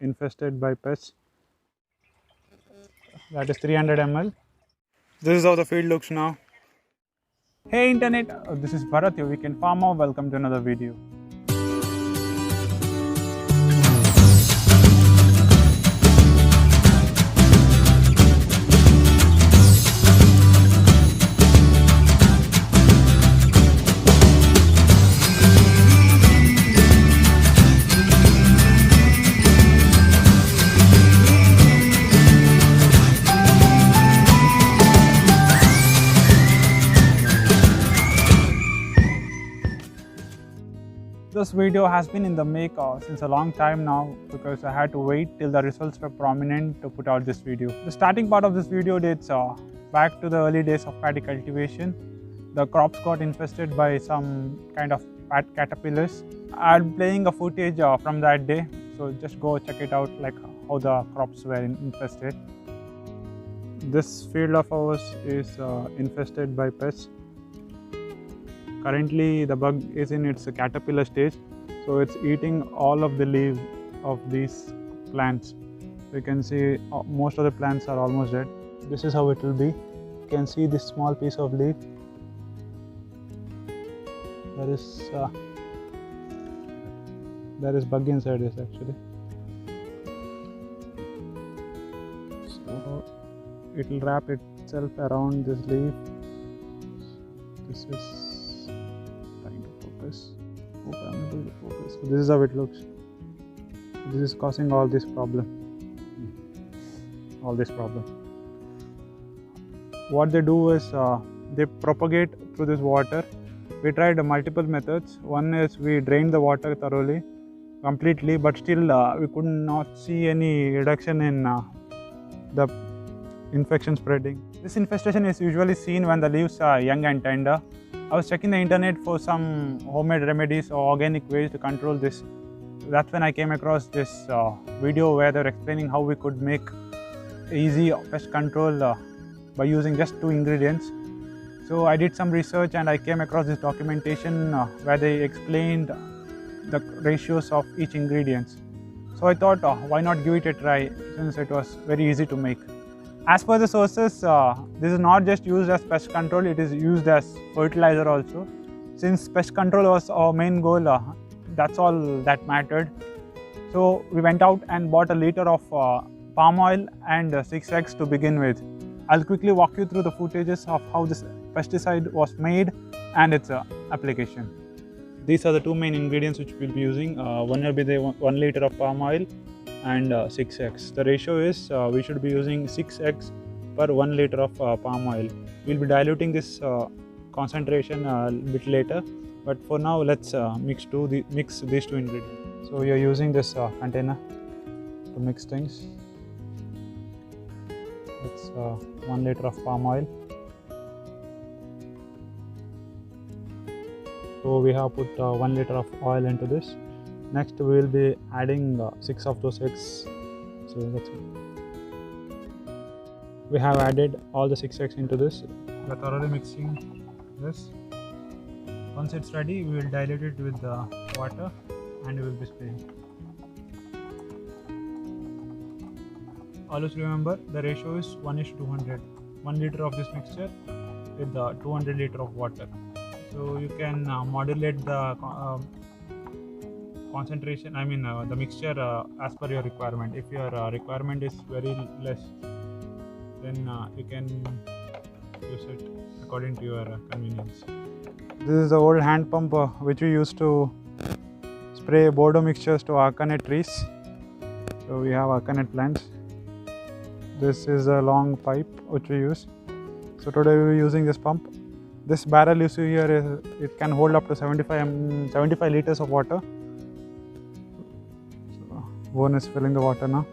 infested by pests. That is 300 ml. This is how the field looks now. Hey internet, this is Bharat, your weekend farmer. Welcome to another video. This video has been in the make since a long time now because I had to wait till the results were prominent to put out this video. The starting part of this video dates back to the early days of paddy cultivation. The crops got infested by some kind of caterpillars. I'm playing a footage from that day, so just go check it out, like how the crops were infested. This field of ours is infested by pests. Currently the bug is in its caterpillar stage, so it's eating all of the leaves of these plants. You can see most of the plants are almost dead. This is how it will be. You can see this small piece of leaf. There is bug inside this actually. So it will wrap itself around this leaf. This is hope I'm able to focus. So this is how it looks. This is causing all this problem. What they do is they propagate through this water. We tried multiple methods. One is we drained the water thoroughly, completely, but still we could not see any reduction in the infection spreading. This infestation is usually seen when the leaves are young and tender. I was checking the internet for some homemade remedies or organic ways to control this. That's when I came across this video where they're explaining how we could make easy pest control by using just 2 ingredients. So I did some research and I came across this documentation where they explained the ratios of each ingredient. So I thought, why not give it a try, since it was very easy to make. As per the sources, this is not just used as pest control, it is used as fertilizer also. Since pest control was our main goal, that's all that mattered. So we went out and bought a liter of palm oil and 6 eggs to begin with. I'll quickly walk you through the footages of how this pesticide was made and its application. These are the 2 main ingredients which we'll be using. One will be the 1 liter of palm oil and 6 eggs. The ratio is we should be using 6 eggs per 1 liter of palm oil. We'll be diluting this concentration a bit later, but for now let's mix these 2 ingredients. So you're using this container to mix things. It's 1 liter of palm oil. So we have put 1 liter of oil into this. Next we will be adding 6 of those eggs. So that's it. We have added all the 6 eggs into this. We are thoroughly mixing this. Once it's ready, we will dilute it with the water and we will be spraying. Always remember the ratio is 1:200. 1 liter of this mixture with 200 liter of water. So you can modulate the concentration, the mixture as per your requirement. If your requirement is very less, then you can use it according to your convenience. This is the old hand pump which we used to spray Bordeaux mixtures to aconite trees. So we have aconite plants. This is a long pipe which we use. So today we will be using this pump. This barrel you see here, it can hold up to 75 liters of water. One is filling the water now.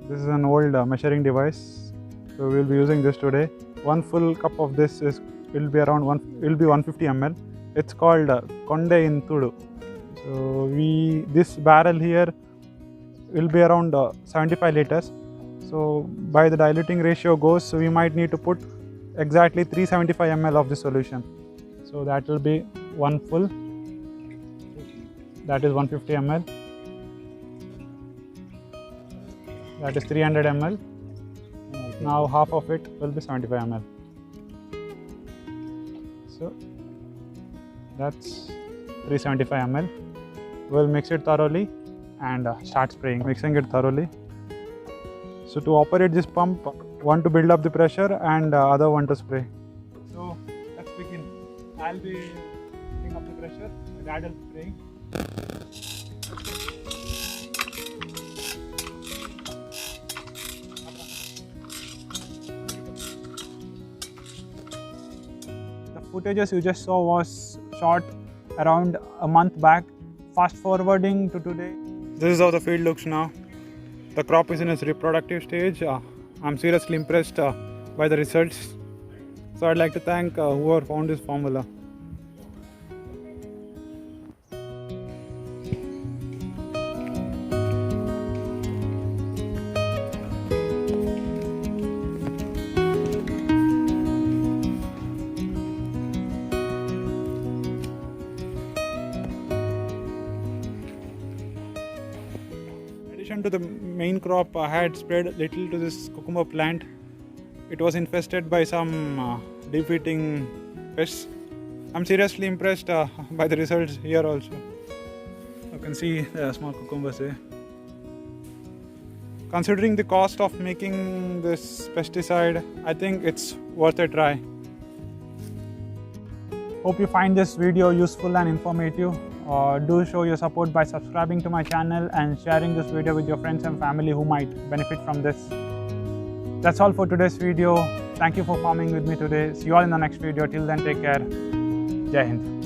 This is an old measuring device, so we will be using this today. 1 full cup of this will be 150 ml. It's called Konde in Tudu. So this barrel here will be around 75 liters. So by the diluting ratio goes, so we might need to put exactly 375 ml of the solution. So that will be 1 full. that is 150 ml. That is 300 ml. Now half of it will be 75 ml. So that's 375 ml. We'll mix it thoroughly and start spraying, mixing it thoroughly. So to operate this pump, one to build up the pressure and other one to spray. So let's begin. I'll be building up the pressure, my dad will be spraying. The footages you just saw was shot around a month back. Fast forwarding to today, this is how the field looks now. The crop is in its reproductive stage. I'm seriously impressed by the results. So I'd like to thank whoever found this formula. In addition to the main crop, I had spread little to this cucumber plant. It was infested by some defeating pests. I'm seriously impressed by the results here also. You can see the small cucumbers here. Considering the cost of making this pesticide, I think it's worth a try. Hope you find this video useful and informative. Do show your support by subscribing to my channel and sharing this video with your friends and family who might benefit from this. That's all for today's video. Thank you for farming with me today. See you all in the next video. Till then, take care. Jai Hind.